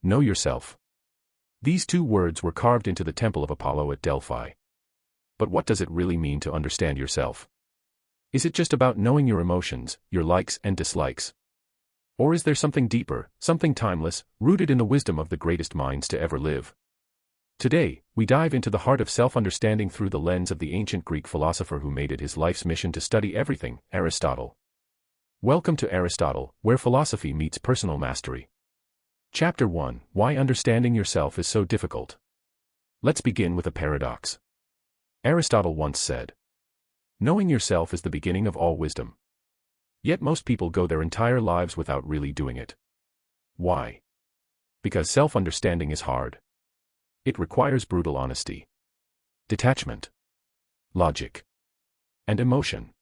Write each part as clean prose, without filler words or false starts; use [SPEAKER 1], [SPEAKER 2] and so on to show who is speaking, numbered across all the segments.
[SPEAKER 1] know yourself. These two words were carved into the temple of Apollo at Delphi. But what does it really mean to understand yourself? Is it just about knowing your emotions, your likes and dislikes? Or is there something deeper, something timeless, rooted in the wisdom of the greatest minds to ever live? Today, we dive into the heart of self-understanding through the lens of the ancient Greek philosopher who made it his life's mission to study everything, Aristotle. Welcome to Aristotle, where philosophy meets personal mastery. Chapter 1: Why Understanding Yourself is So Difficult. Let's begin with a paradox. Aristotle once said, "Knowing yourself is the beginning of all wisdom." Yet most people go their entire lives without really doing it. Why? Because self-understanding is hard. It requires brutal honesty, detachment, logic, and emotion.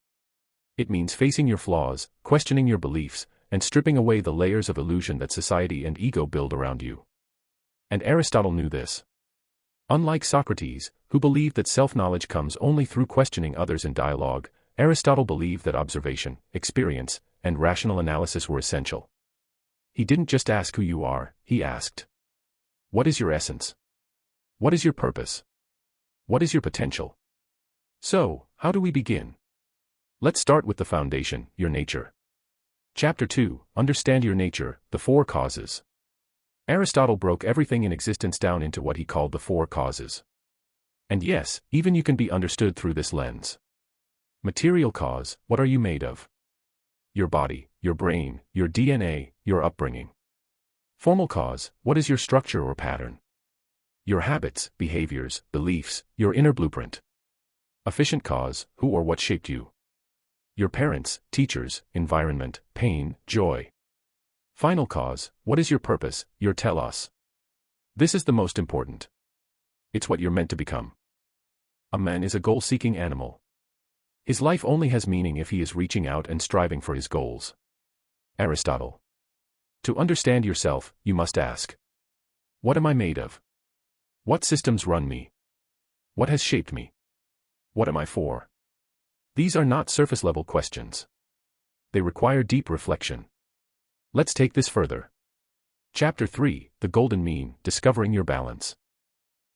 [SPEAKER 1] It means facing your flaws, questioning your beliefs, and stripping away the layers of illusion that society and ego build around you. And Aristotle knew this. Unlike Socrates, who believed that self-knowledge comes only through questioning others in dialogue, Aristotle believed that observation, experience, and rational analysis were essential. He didn't just ask who you are, he asked, what is your essence? What is your purpose? What is your potential? So, how do we begin? Let's start with the foundation, your nature. Chapter 2, Understand Your Nature, the Four Causes. Aristotle broke everything in existence down into what he called the four causes. And yes, even you can be understood through this lens. Material cause: what are you made of? Your body, your brain, your DNA, your upbringing. Formal cause: what is your structure or pattern? Your habits, behaviors, beliefs, your inner blueprint. Efficient cause: who or what shaped you? Your parents, teachers, environment, pain, joy. Final cause: what is your purpose, your telos? This is the most important. It's what you're meant to become. A man is a goal-seeking animal. His life only has meaning if he is reaching out and striving for his goals. Aristotle. To understand yourself, you must ask, what am I made of? What systems run me? What has shaped me? What am I for? These are not surface-level questions. They require deep reflection. Let's take this further. Chapter 3, The Golden Mean, Discovering Your Balance.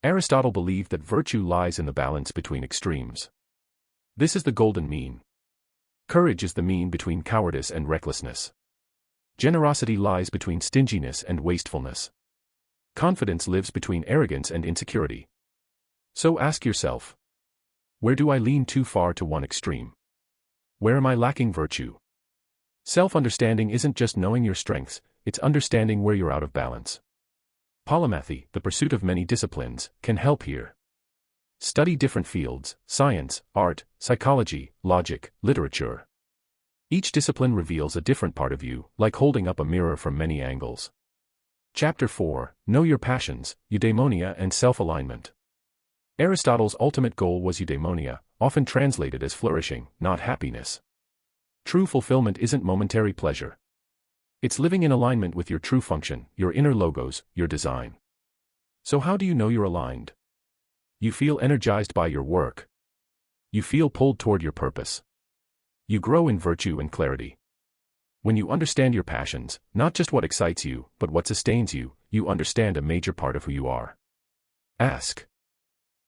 [SPEAKER 1] Aristotle believed that virtue lies in the balance between extremes. This is the golden mean. Courage is the mean between cowardice and recklessness. Generosity lies between stinginess and wastefulness. Confidence lives between arrogance and insecurity. So ask yourself, where do I lean too far to one extreme? Where am I lacking virtue? Self-understanding isn't just knowing your strengths, it's understanding where you're out of balance. Polymathy, the pursuit of many disciplines, can help here. Study different fields: science, art, psychology, logic, literature. Each discipline reveals a different part of you, like holding up a mirror from many angles. Chapter 4, Know Your Passions, Eudaimonia and Self-Alignment. Aristotle's ultimate goal was eudaimonia, often translated as flourishing, not happiness. True fulfillment isn't momentary pleasure. It's living in alignment with your true function, your inner logos, your design. So how do you know you're aligned? You feel energized by your work. You feel pulled toward your purpose. You grow in virtue and clarity. When you understand your passions, not just what excites you, but what sustains you, you understand a major part of who you are. Ask,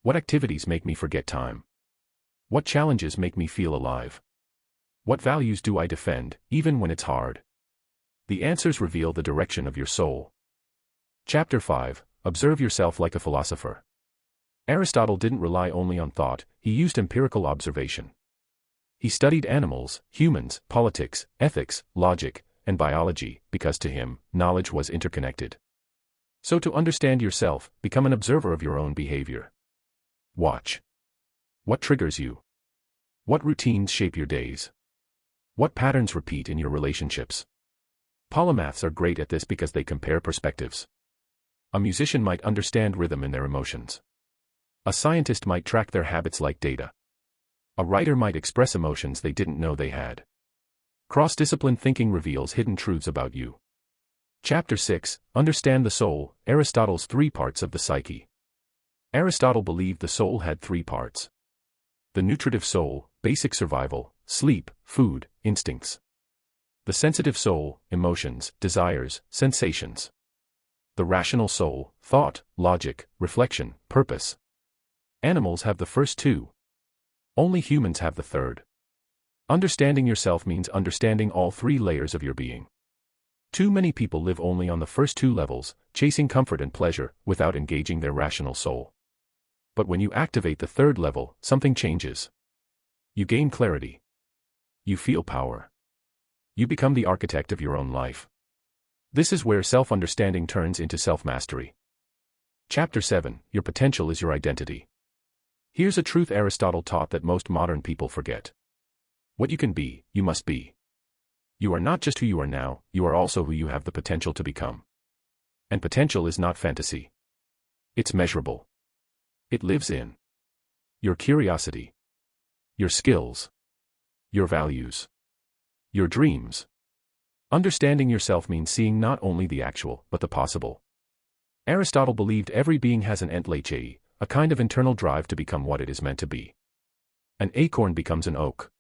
[SPEAKER 1] what activities make me forget time? What challenges make me feel alive? What values do I defend, even when it's hard? The answers reveal the direction of your soul. Chapter 5, Observe Yourself Like a Philosopher. Aristotle didn't rely only on thought, he used empirical observation. He studied animals, humans, politics, ethics, logic, and biology, because to him, knowledge was interconnected. So to understand yourself, become an observer of your own behavior. Watch. What triggers you? What routines shape your days? What patterns repeat in your relationships? Polymaths are great at this because they compare perspectives. A musician might understand rhythm in their emotions. A scientist might track their habits like data. A writer might express emotions they didn't know they had. Cross-discipline thinking reveals hidden truths about you. Chapter 6, Understand the Soul, Aristotle's three parts of the psyche. Aristotle believed the soul had three parts. The nutritive soul, basic survival, sleep, food, instincts. The sensitive soul, emotions, desires, sensations. The rational soul, thought, logic, reflection, purpose. Animals have the first two. Only humans have the third. Understanding yourself means understanding all three layers of your being. Too many people live only on the first two levels, chasing comfort and pleasure, without engaging their rational soul. But when you activate the third level, something changes. You gain clarity. You feel power. You become the architect of your own life. This is where self-understanding turns into self-mastery. Chapter 7. Your potential is your identity. Here's a truth Aristotle taught that most modern people forget. What you can be, you must be. You are not just who you are now, you are also who you have the potential to become. And potential is not fantasy. It's measurable. It lives in your curiosity, your skills, your values, your dreams. Understanding yourself means seeing not only the actual, but the possible. Aristotle believed every being has an enteleche, a kind of internal drive to become what it is meant to be. An acorn becomes an oak.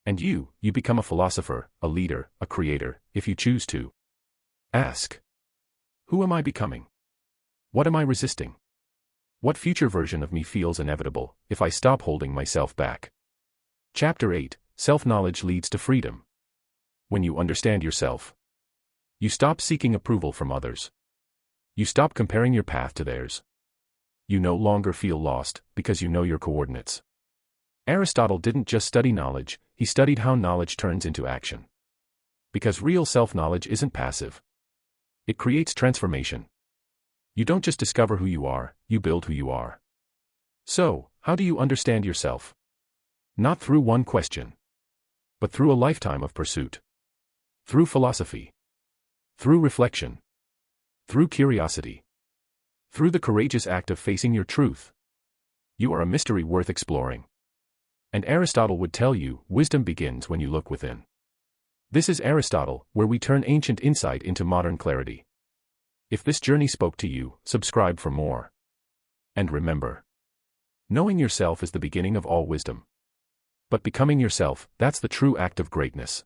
[SPEAKER 1] And you become a philosopher, a leader, a creator, if you choose to. Ask. Who am I becoming? What am I resisting? What future version of me feels inevitable, if I stop holding myself back? Chapter 8. Self-knowledge leads to freedom. When you understand yourself, you stop seeking approval from others. You stop comparing your path to theirs. You no longer feel lost, because you know your coordinates. Aristotle didn't just study knowledge, he studied how knowledge turns into action. Because real self-knowledge isn't passive. It creates transformation. You don't just discover who you are, you build who you are. So, how do you understand yourself? Not through one question, but through a lifetime of pursuit. Through philosophy. Through reflection. Through curiosity. Through the courageous act of facing your truth. You are a mystery worth exploring. And Aristotle would tell you, wisdom begins when you look within. This is Aristotle, where we turn ancient insight into modern clarity. If this journey spoke to you, subscribe for more. And remember, knowing yourself is the beginning of all wisdom. But becoming yourself, that's the true act of greatness.